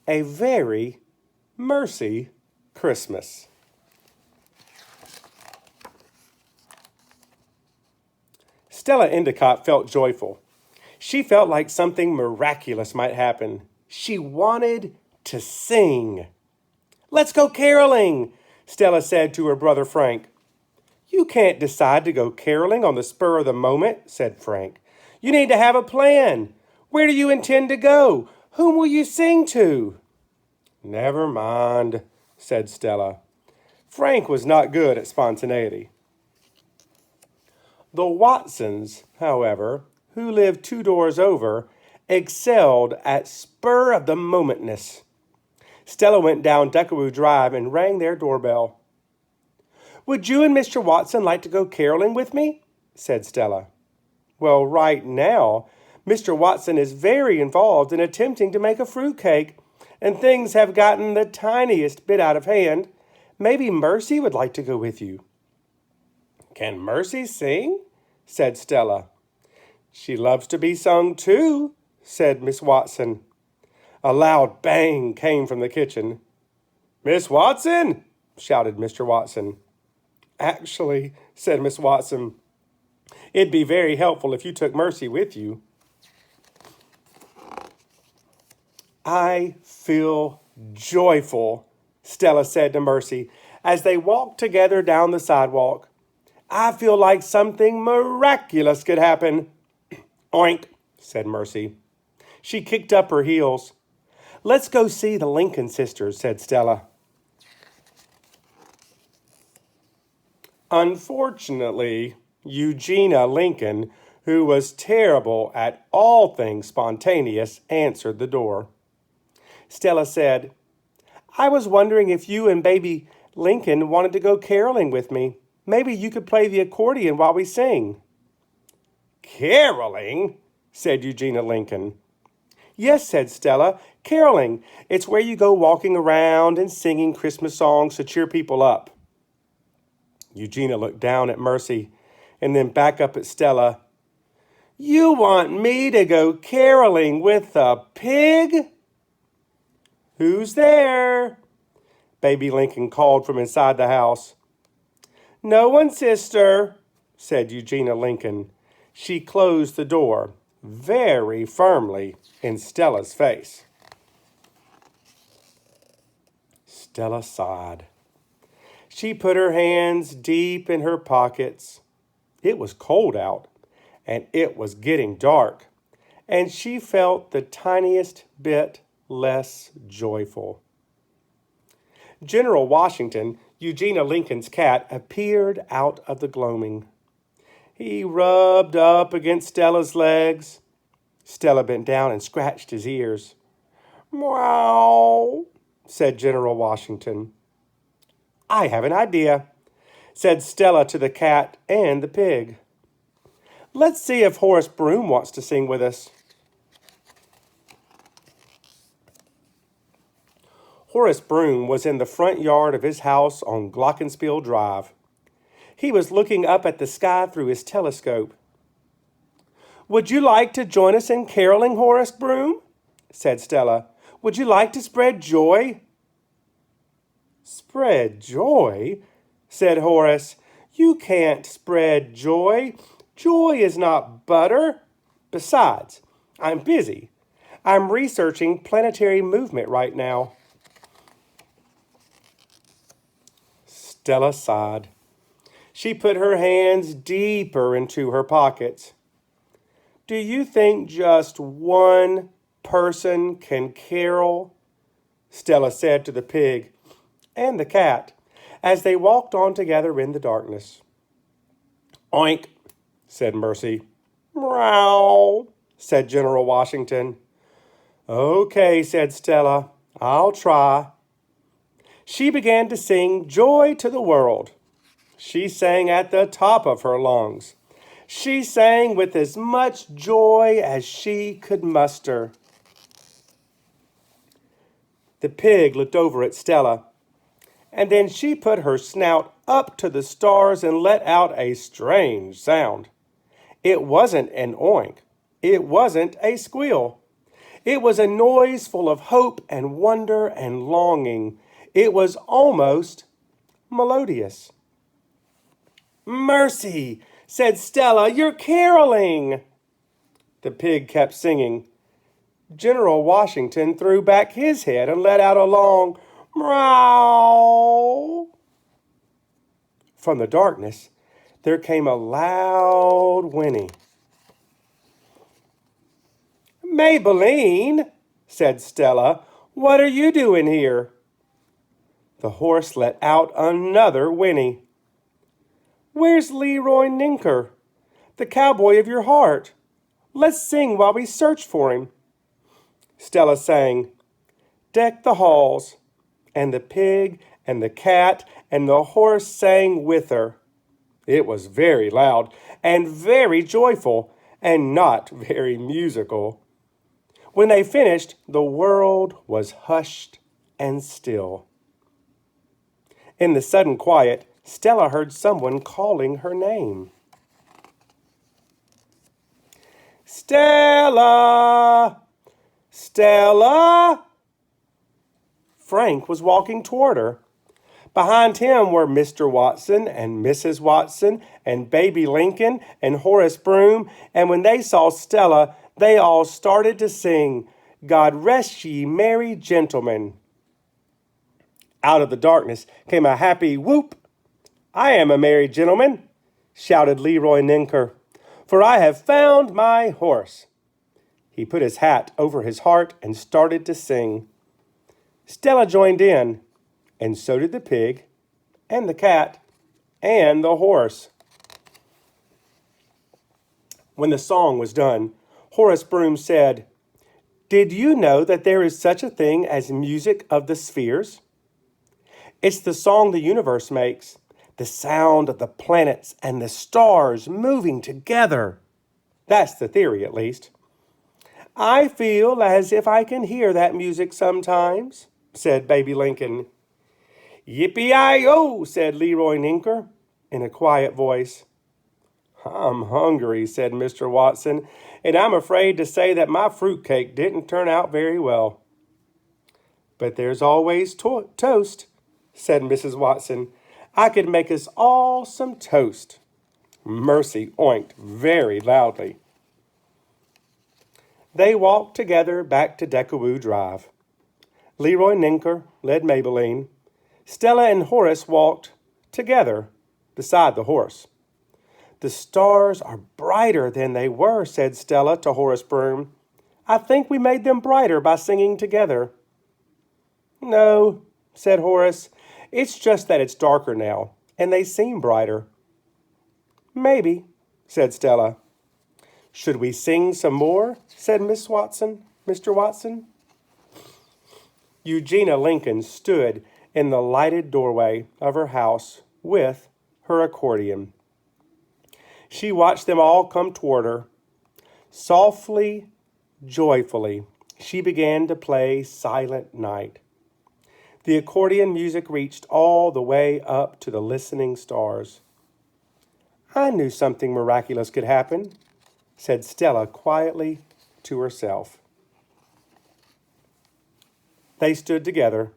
a very mercy Christmas. Stella Endicott felt joyful. She felt like something miraculous might happen. She wanted to sing. "Let's go caroling," Stella said to her brother Frank. "You can't decide to go caroling on the spur of the moment," said Frank. "You need to have a plan. Where do you intend to go? Whom will you sing to?" "Never mind," said Stella. Frank was not good at spontaneity. The Watsons, however, who lived 2 doors over, excelled at spur-of-the-momentness. Stella went down Deckawoo Drive and rang their doorbell. "Would you and Mr. Watson like to go caroling with me?" said Stella. "Well, right now, Mr. Watson is very involved in attempting to make a fruitcake, and things have gotten the tiniest bit out of hand. Maybe Mercy would like to go with you." "Can Mercy sing?" said Stella. "She loves to be sung too," said Miss Watson. A loud bang came from the kitchen. "Miss Watson!" shouted Mr. Watson. "Actually," said Miss Watson, "it'd be very helpful if you took Mercy with you." "I feel joyful," Stella said to Mercy as they walked together down the sidewalk. "I feel like something miraculous could happen." "Oink," said Mercy. She kicked up her heels. "Let's go see the Lincoln sisters," said Stella. Unfortunately, Eugenia Lincoln, who was terrible at all things spontaneous, answered the door. Stella said, "I was wondering if you and baby Lincoln wanted to go caroling with me. Maybe you could play the accordion while we sing." "Caroling?" said Eugenia Lincoln. "Yes," said Stella, "caroling. It's where you go walking around and singing Christmas songs to cheer people up." Eugenia looked down at Mercy and then back up at Stella. "You want me to go caroling with a pig?" "Who's there?" Baby Lincoln called from inside the house. "No one, sister," said Eugenia Lincoln. She closed the door very firmly in Stella's face. Stella sighed. She put her hands deep in her pockets. It was cold out, and it was getting dark, and she felt the tiniest bit less joyful. General Washington, Eugenia Lincoln's cat, appeared out of the gloaming. He rubbed up against Stella's legs. Stella bent down and scratched his ears. "Meow," said General Washington. "I have an idea," said Stella to the cat and the pig. "Let's see if Horace Broom wants to sing with us." Horace Broom was in the front yard of his house on Glockenspiel Drive. He was looking up at the sky through his telescope. "Would you like to join us in caroling, Horace Broom?" said Stella. "Would you like to spread joy?" "Spread joy?" said Horace. "You can't spread joy. Joy is not butter. Besides, I'm busy. I'm researching planetary movement right now." Stella sighed. She put her hands deeper into her pockets. "Do you think just one person can carol?" Stella said to the pig and the cat as they walked on together in the darkness. "Oink," said Mercy. "Meow," said General Washington. "Okay," said Stella. "I'll try." She began to sing Joy to the World. She sang at the top of her lungs. She sang with as much joy as she could muster. The pig looked over at Stella, and then she put her snout up to the stars and let out a strange sound. It wasn't an oink. It wasn't a squeal. It was a noise full of hope and wonder and longing. It was almost melodious. "Mercy," said Stella, "you're caroling." The pig kept singing. General Washington threw back his head and let out a long meow. From the darkness, there came a loud whinny. "Maybelline," said Stella, "what are you doing here?" The horse let out another whinny. "Where's Leroy Ninker, the cowboy of your heart? Let's sing while we search for him." Stella sang, "Deck the halls," and the pig and the cat and the horse sang with her. It was very loud and very joyful and not very musical. When they finished, the world was hushed and still. In the sudden quiet, Stella heard someone calling her name. "Stella! Stella!" Frank was walking toward her. Behind him were Mr. Watson and Mrs. Watson and Baby Lincoln and Horace Broom, and when they saw Stella, they all started to sing, "God rest ye merry gentlemen." Out of the darkness came a happy whoop. "I am a merry gentleman," shouted Leroy Ninker, "for I have found my horse." He put his hat over his heart and started to sing. Stella joined in, and so did the pig, and the cat, and the horse. When the song was done, Horace Broom said, "Did you know that there is such a thing as music of the spheres? It's the song the universe makes, the sound of the planets and the stars moving together. That's the theory, at least. I feel as if I can hear that music sometimes," said Baby Lincoln. "Yippee-i-oh," said Leroy Ninker in a quiet voice. "I'm hungry," said Mr. Watson, "and I'm afraid to say that my fruitcake didn't turn out very well." "But there's always toast," said Mrs. Watson. "I could make us all some toast." Mercy oinked very loudly. They walked together back to Deckawoo Drive. Leroy Ninker led Maybelline. Stella and Horace walked together beside the horse. "The stars are brighter than they were," said Stella to Horace Broom. "I think we made them brighter by singing together." "No," said Horace. "It's just that it's darker now, and they seem brighter." "Maybe," said Stella. "Should we sing some more?" said Mr. Watson. Eugenia Lincoln stood in the lighted doorway of her house with her accordion. She watched them all come toward her. Softly, joyfully, she began to play Silent Night. The accordion music reached all the way up to the listening stars. "I knew something miraculous could happen," said Stella quietly to herself. They stood together,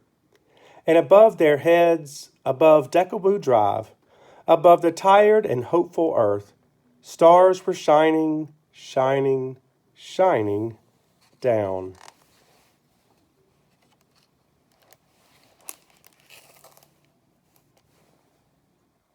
and above their heads, above Deckawoo Drive, above the tired and hopeful earth, stars were shining, shining, shining down.